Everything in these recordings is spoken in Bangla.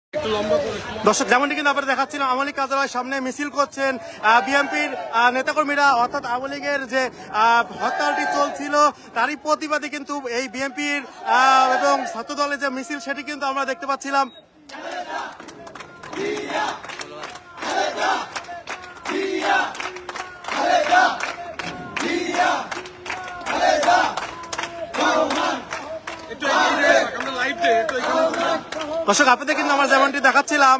দর্শক যেমনটি কিন্তু আপনারা দেখাচ্ছিলাম আওয়ামী লীগ কার্যালয়ের সামনে মিছিল করছেন বিএনপির নেতাকর্মীরা, অর্থাৎ আওয়ামী লীগের যে হরতালটি চলছিল তারই প্রতিবাদে কিন্তু এই বিএনপির এবং ছাত্র দলের যে মিছিল সেটি কিন্তু আমরা দেখতে পাচ্ছিলাম। দর্শক আপনাদের কিন্তু আমরা যেমনটি দেখাচ্ছিলাম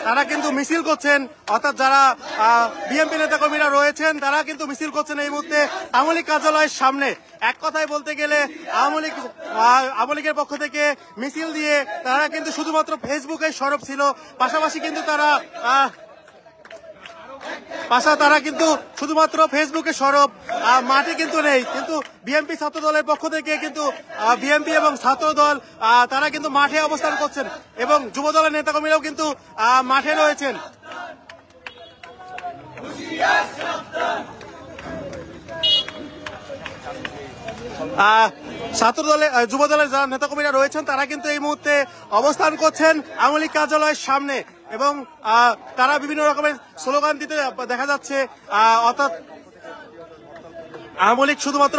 তারা কিন্তু মিছিল করছেন, অর্থাৎ যারা বিএনপি নেতাকর্মীরা রয়েছেন তারা কিন্তু মিছিল করছেন এই মুহূর্তে আওয়ামী লীগ কার্যালয়ের সামনে। এক কথায় বলতে গেলে আওয়ামী লীগের পক্ষ থেকে মিছিল দিয়ে তারা কিন্তু শুধুমাত্র ফেসবুকে সরব ছিল, পাশাপাশি কিন্তু তারা কিন্তু শুধুমাত্র ফেসবুকে সরব, মাঠে কিন্তু নেই। কিন্তু বিএনপি ছাত্র দলের পক্ষ থেকে কিন্তু বিএনপি এবং ছাত্র দল তারা কিন্তু মাঠে অবস্থান করছেন এবং যুব দলের নেতাকর্মীরাও কিন্তু মাঠে রয়েছেন। ছাত্র দলে যুব দলের যারা নেতাকর্মীরা রয়েছেন তারা কিন্তু এই মুহূর্তে অবস্থান করছেন আওয়ামী লীগ কার্যালয়ের সামনে এবং তারা বিভিন্ন রকমের স্লোগান দিতে দেখা যাচ্ছে, অর্থাৎ আওয়ামী লীগ শুধুমাত্র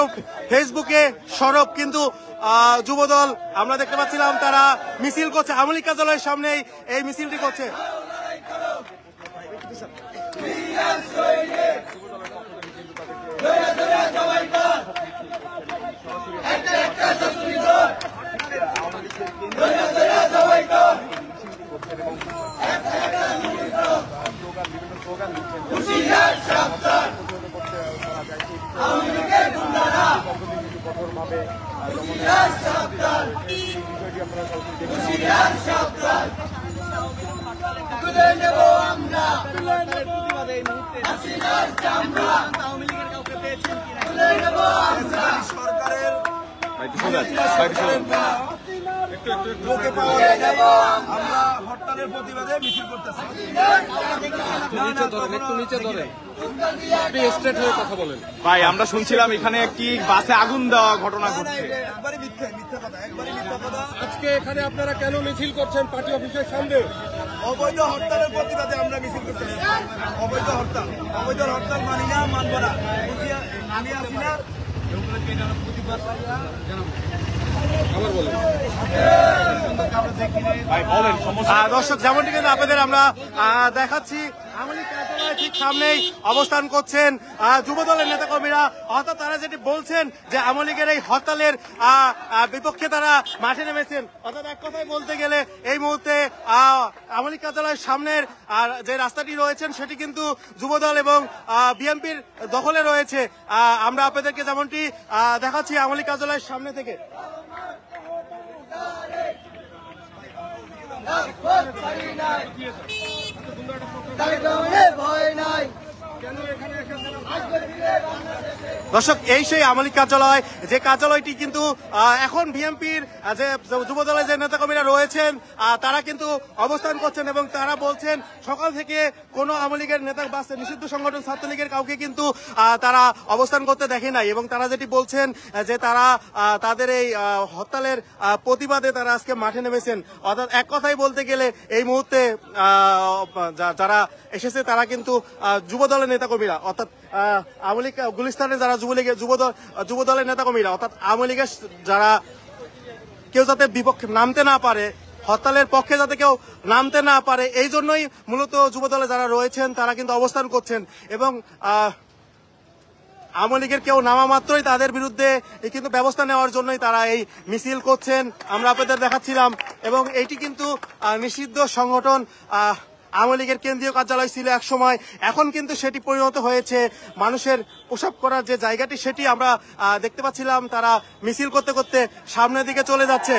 ফেসবুকে সরব, কিন্তু যুব দল আমরা দেখতে পাচ্ছিলাম তারা মিছিল করছে আওয়ামী লীগ কার্যালয়ের সামনে, এই মিছিলটি করছে। হরতালের প্রতিবাদে মিছিল করতেছি। ভাই আমরা শুনছিলাম এখানে একটি বাসে আগুন দেওয়া ঘটনা ঘটছে। আজকে এখানে আপনারা কেন মিছিল করছেন পার্টি অফিসের সামনে? অবৈধ হরতালের প্রতিবাদে আমরা মিছিল করতেছি। অবৈধ হরতাল মানি না, মানব না, আমি আসি না। দর্শক যেমনটি কিন্তু আপনাদের আমরা দেখাচ্ছি আওয়ামী লীগ কার্যালয়ের ঠিক সামনেই অবস্থান করছেন যুব দলের নেতাকর্মীরা, অর্থাৎ তারা যেটি বলছেন যে আওয়ামী লীগের এই হরতালের বিপক্ষে তারা মাঠে নেমেছেন। অর্থাৎ এক কথায় বলতে গেলে এই মুহূর্তে আওয়ামী লীগ কার্যালয়ের সামনের যে রাস্তাটি রয়েছেন সেটি কিন্তু যুব দল এবং বিএনপির দখলে রয়েছে। আমরা আপনাদেরকে যেমনটি দেখাচ্ছি আওয়ামী লীগ কার্যালয়ের সামনে থেকে। দর্শক এই সেই আওয়ামী লীগ কার্যালয়, যে কার্যালয়টি কিন্তু এখন বিএনপির যে যুব দলের যে নেতাকর্মীরা রয়েছেন তারা কিন্তু অবস্থান করছেন এবং তারা বলছেন সকাল থেকে কোনো আওয়ামী লীগের নেতা বা নিষিদ্ধ সংগঠন ছাত্রলীগের কাউকে কিন্তু তারা অবস্থান করতে দেখে নাই এবং তারা যেটি বলছেন যে তারা তাদের এই হরতালের প্রতিবাদে তারা আজকে মাঠে নেমেছেন। অর্থাৎ এক কথাই বলতে গেলে এই মুহূর্তে যারা এসেছে তারা কিন্তু যুব দলের নেতাকর্মীরা, অর্থাৎ আওয়ামী লীগ গুলিস্তানের যারা যুব দলের নেতাকর্মীরা, অর্থাৎ আওয়ামী লীগের যারা কেউ যাতে বিপক্ষে নামতে না পারে, হরতালের পক্ষে যাতে কেউ নামতে না পারে, এই জন্যই মূলত যুব দলে যারা রয়েছেন তারা কিন্তু অবস্থান করছেন এবং আওয়ামী লীগের কেউ নামা মাত্রই তাদের বিরুদ্ধে কিন্তু ব্যবস্থা নেওয়ার জন্যই তারা এই মিছিল করছেন আমরা আপনাদের দেখাচ্ছিলাম। এবং এইটি কিন্তু নিষিদ্ধ সংগঠন আওয়ামী লীগের কেন্দ্রীয় কার্যালয় ছিল এক সময়, এখন কিন্তু সেটি পরিণত হয়েছে মানুষের প্রসাব করার যে জায়গাটি, সেটি আমরা দেখতে পাচ্ছিলাম তারা মিছিল করতে করতে সামনের দিকে চলে যাচ্ছে।